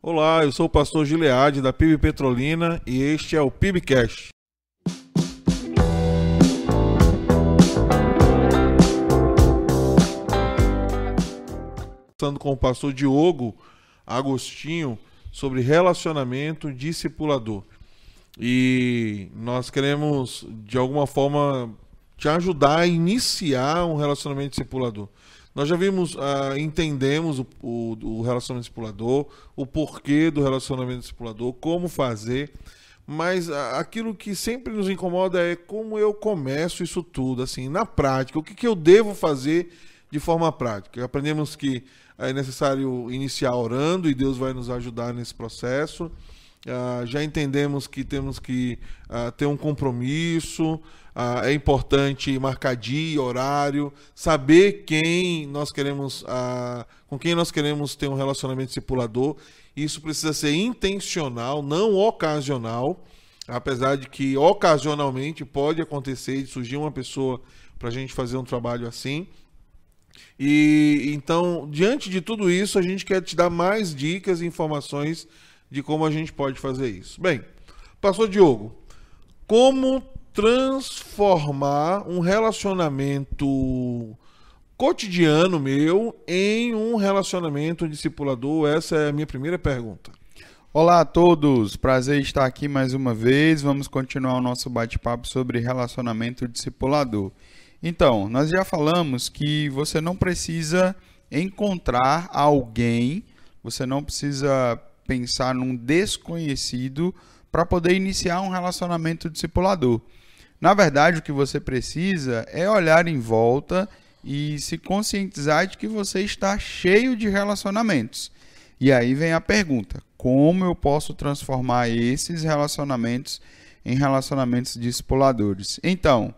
Olá, eu sou o pastor Gileade da PIB Petrolina e este é o PIBcast. Conversando com o pastor Diogo Agostinho sobre relacionamento discipulador. E nós queremos, de alguma forma, te ajudar a iniciar um relacionamento discipulador. Nós já vimos, entendemos o relacionamento discipulador, o porquê do relacionamento discipulador, como fazer, mas aquilo que sempre nos incomoda é como eu começo isso tudo, assim, na prática, o que eu devo fazer de forma prática. Aprendemos que é necessário iniciar orando e Deus vai nos ajudar nesse processo. Já entendemos que temos que ter um compromisso, é importante marcar dia, horário, saber quem nós queremos, com quem nós queremos ter um relacionamento discipulador. Isso precisa ser intencional, não ocasional, apesar de que ocasionalmente pode acontecer de surgir uma pessoa para a gente fazer um trabalho assim. E então, diante de tudo isso, a gente quer te dar mais dicas e informações de como a gente pode fazer isso. Bem, pastor Diogo, como transformar um relacionamento cotidiano meu em um relacionamento discipulador? Essa é a minha primeira pergunta. Olá a todos, prazer estar aqui mais uma vez. Vamos continuar o nosso bate-papo sobre relacionamento discipulador. Então, nós já falamos que você não precisa encontrar alguém, você não precisa pensar num desconhecido para poder iniciar um relacionamento discipulador. Na verdade, o que você precisa é olhar em volta e se conscientizar de que você está cheio de relacionamentos. E aí vem a pergunta: como eu posso transformar esses relacionamentos em relacionamentos discipuladores? Então,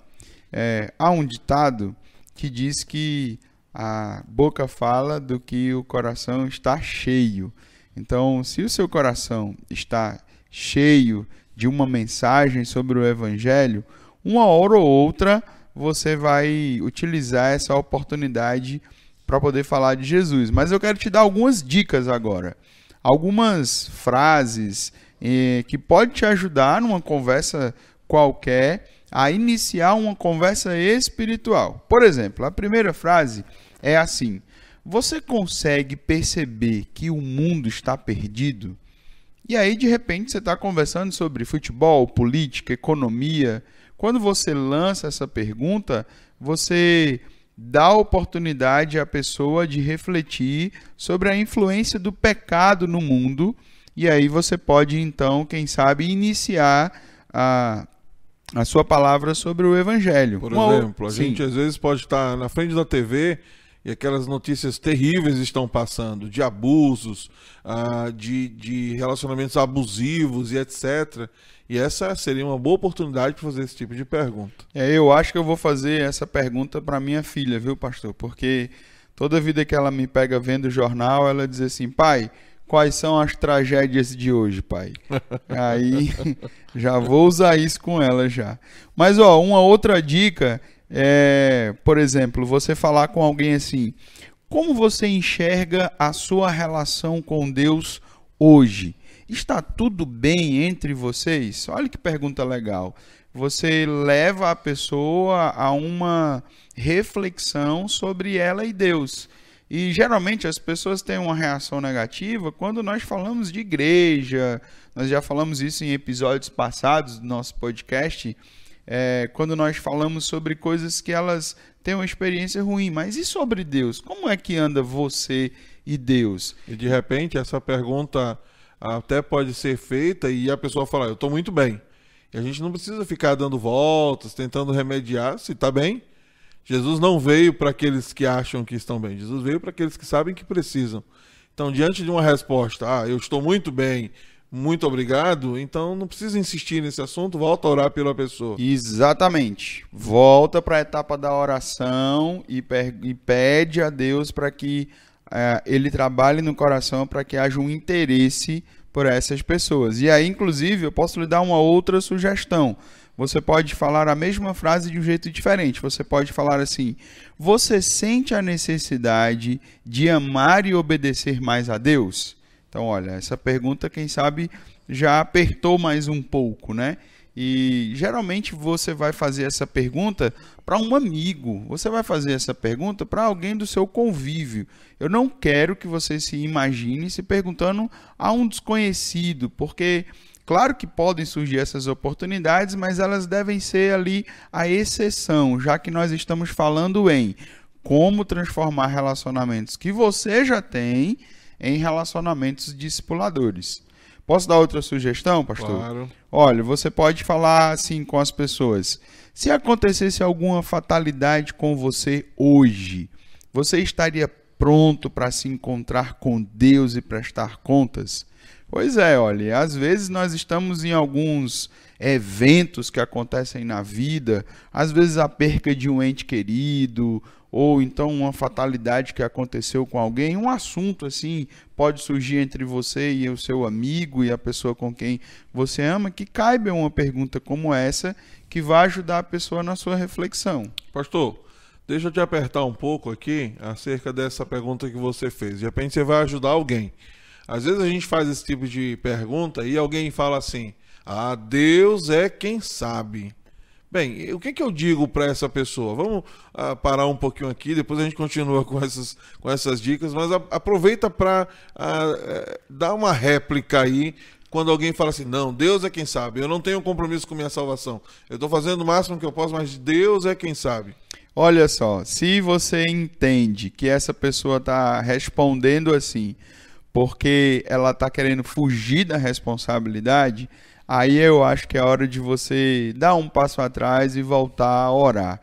há um ditado que diz que a boca fala do que o coração está cheio. Então, se o seu coração está cheio de uma mensagem sobre o Evangelho, uma hora ou outra você vai utilizar essa oportunidade para poder falar de Jesus. Mas eu quero te dar algumas dicas agora. Algumas frases que podem te ajudar numa conversa qualquer a iniciar uma conversa espiritual. Por exemplo, a primeira frase é assim: você consegue perceber que o mundo está perdido? E aí, de repente, você está conversando sobre futebol, política, economia. Quando você lança essa pergunta, você dá oportunidade à pessoa de refletir sobre a influência do pecado no mundo. E aí você pode, então, quem sabe, iniciar a sua palavra sobre o Evangelho. Por exemplo, a gente às vezes pode estar na frente da TV e aquelas notícias terríveis estão passando, de abusos, de relacionamentos abusivos e etc. E essa seria uma boa oportunidade para fazer esse tipo de pergunta. Eu acho que eu vou fazer essa pergunta para minha filha, viu, pastor? Porque toda vida que ela me pega vendo o jornal, ela diz assim: pai, quais são as tragédias de hoje, pai? Aí já vou usar isso com ela já. Mas uma outra dica por exemplo, você falar com alguém assim: como você enxerga a sua relação com Deus hoje? Está tudo bem entre vocês? Olha que pergunta legal. Você leva a pessoa a uma reflexão sobre ela e Deus. E geralmente as pessoas têm uma reação negativa quando nós falamos de igreja. Nós já falamos isso em episódios passados do nosso podcast. Quando nós falamos sobre coisas que elas têm uma experiência ruim. Mas e sobre Deus? Como é que anda você e Deus? E de repente essa pergunta até pode ser feita e a pessoa fala: eu estou muito bem. E a gente não precisa ficar dando voltas, tentando remediar. Se está bem, Jesus não veio para aqueles que acham que estão bem. Jesus veio para aqueles que sabem que precisam. Então, diante de uma resposta: eu estou muito bem, muito obrigado, então não precisa insistir nesse assunto, volta a orar pela pessoa. Exatamente. Volta para a etapa da oração e pede a Deus para que Ele trabalhe no coração para que haja um interesse por essas pessoas. E aí, inclusive, eu posso lhe dar uma outra sugestão. Você pode falar a mesma frase de um jeito diferente. Você pode falar assim: você sente a necessidade de amar e obedecer mais a Deus? Então, olha, essa pergunta, quem sabe, já apertou mais um pouco, né? E geralmente você vai fazer essa pergunta para um amigo, você vai fazer essa pergunta para alguém do seu convívio. Eu não quero que você se imagine se perguntando a um desconhecido, porque claro que podem surgir essas oportunidades, mas elas devem ser ali a exceção, já que nós estamos falando em como transformar relacionamentos que você já tem em relacionamentos discipuladores. Posso dar outra sugestão, pastor? Claro. Olha, você pode falar assim com as pessoas. Se acontecesse alguma fatalidade com você hoje, você estaria pronto para se encontrar com Deus e prestar contas? Pois é, olha, às vezes nós estamos em alguns eventos que acontecem na vida, às vezes a perca de um ente querido, ou então uma fatalidade que aconteceu com alguém, um assunto assim pode surgir entre você e o seu amigo e a pessoa com quem você ama, que caiba uma pergunta como essa, que vai ajudar a pessoa na sua reflexão. Pastor, deixa eu te apertar um pouco aqui acerca dessa pergunta que você fez. De repente você vai ajudar alguém. Às vezes a gente faz esse tipo de pergunta e alguém fala assim: ah, Deus é quem sabe. Bem, o que eu digo para essa pessoa? Vamos parar um pouquinho aqui, depois a gente continua com essas dicas, mas aproveita para dar uma réplica aí, quando alguém fala assim: não, Deus é quem sabe, eu não tenho compromisso com minha salvação, eu estou fazendo o máximo que eu posso, mas Deus é quem sabe. Olha só, se você entende que essa pessoa está respondendo assim, porque ela está querendo fugir da responsabilidade, aí eu acho que é hora de você dar um passo atrás e voltar a orar.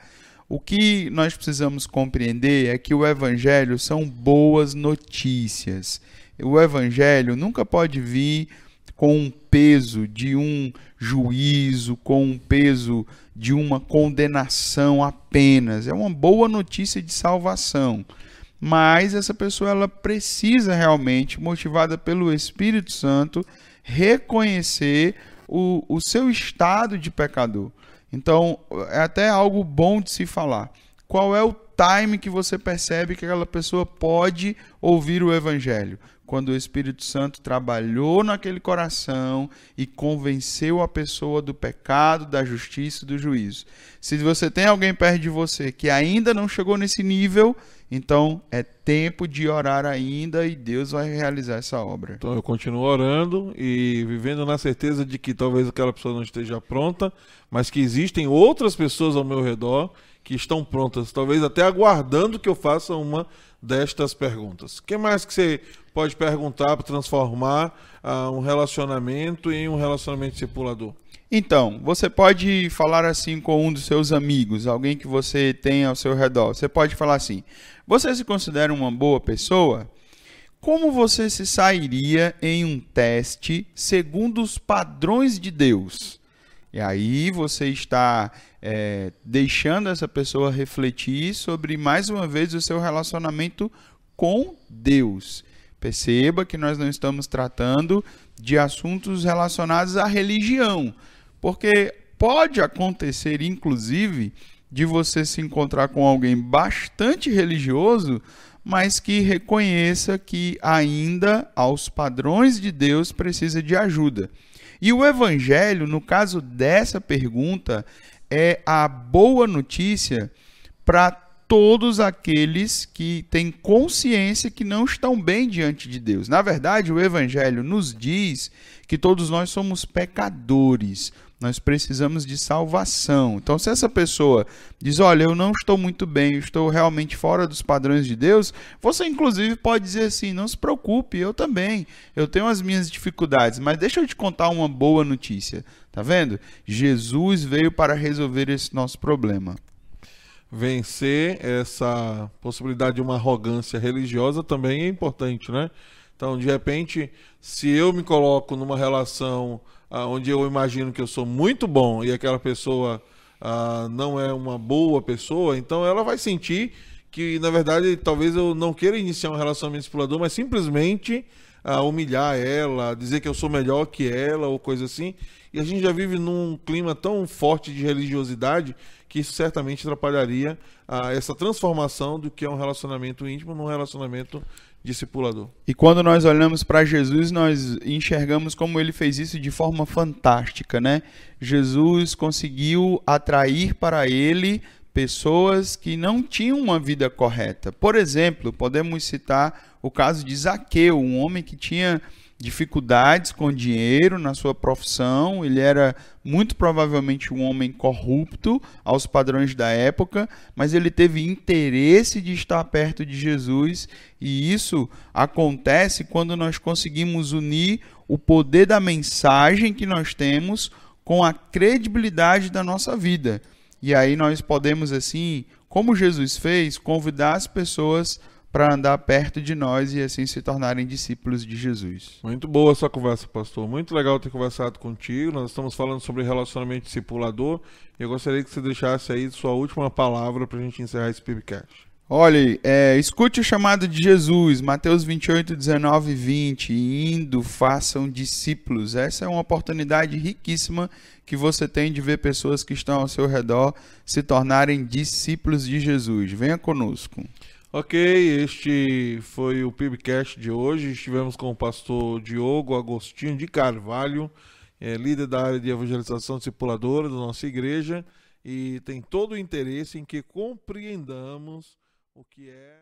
O que nós precisamos compreender é que o Evangelho são boas notícias. O Evangelho nunca pode vir com um peso de um juízo, com um peso de uma condenação apenas. É uma boa notícia de salvação. Mas essa pessoa ela precisa realmente, motivada pelo Espírito Santo, reconhecer o seu estado de pecador. Então, é até algo bom de se falar. Qual é o time que você percebe que aquela pessoa pode ouvir o Evangelho? Quando o Espírito Santo trabalhou naquele coração e convenceu a pessoa do pecado, da justiça e do juízo. Se você tem alguém perto de você que ainda não chegou nesse nível, então é tempo de orar ainda e Deus vai realizar essa obra. Então eu continuo orando e vivendo na certeza de que talvez aquela pessoa não esteja pronta, mas que existem outras pessoas ao meu redor que estão prontas, talvez até aguardando que eu faça uma destas perguntas. O que mais que você pode perguntar para transformar um relacionamento em um relacionamento discipulador? Então, você pode falar assim com um dos seus amigos, alguém que você tem ao seu redor. Você pode falar assim: você se considera uma boa pessoa? Como você se sairia em um teste segundo os padrões de Deus? E aí você está deixando essa pessoa refletir sobre, mais uma vez, o seu relacionamento com Deus. Perceba que nós não estamos tratando de assuntos relacionados à religião, porque pode acontecer, inclusive, de você se encontrar com alguém bastante religioso, mas que reconheça que ainda, aos padrões de Deus, precisa de ajuda. E o Evangelho, no caso dessa pergunta, é a boa notícia para todos aqueles que têm consciência que não estão bem diante de Deus. Na verdade, o Evangelho nos diz que todos nós somos pecadores, nós precisamos de salvação. Então, se essa pessoa diz: olha, eu não estou muito bem, eu estou realmente fora dos padrões de Deus, você inclusive pode dizer assim: não se preocupe, eu também, eu tenho as minhas dificuldades, mas deixa eu te contar uma boa notícia. Tá vendo? Jesus veio para resolver esse nosso problema. Vencer essa possibilidade de uma arrogância religiosa também é importante, né? Então, de repente, se eu me coloco numa relação onde eu imagino que eu sou muito bom e aquela pessoa não é uma boa pessoa, então ela vai sentir que, na verdade, talvez eu não queira iniciar um relacionamento discipulador, mas simplesmente humilhar ela, dizer que eu sou melhor que ela ou coisa assim. E a gente já vive num clima tão forte de religiosidade que isso certamente atrapalharia essa transformação do que é um relacionamento íntimo num relacionamento discipulador. E quando nós olhamos para Jesus, nós enxergamos como ele fez isso de forma fantástica, né? Jesus conseguiu atrair para ele pessoas que não tinham uma vida correta. Por exemplo, podemos citar o caso de Zaqueu, um homem que tinha dificuldades com dinheiro na sua profissão. Ele era muito provavelmente um homem corrupto aos padrões da época, mas ele teve interesse de estar perto de Jesus, e isso acontece quando nós conseguimos unir o poder da mensagem que nós temos com a credibilidade da nossa vida. E aí nós podemos, assim, como Jesus fez, convidar as pessoas para andar perto de nós e assim se tornarem discípulos de Jesus. Muito boa essa conversa, pastor. Muito legal ter conversado contigo. Nós estamos falando sobre relacionamento discipulador. Eu gostaria que você deixasse aí sua última palavra para a gente encerrar esse PIBcast. Olhe, escute o chamado de Jesus, Mateus 28, 19 e 20, indo, façam discípulos. Essa é uma oportunidade riquíssima que você tem de ver pessoas que estão ao seu redor se tornarem discípulos de Jesus. Venha conosco. Ok, este foi o PIBcast de hoje. Estivemos com o pastor Diogo Agostinho de Carvalho, líder da área de evangelização discipuladora da nossa igreja, e tem todo o interesse em que compreendamos o que é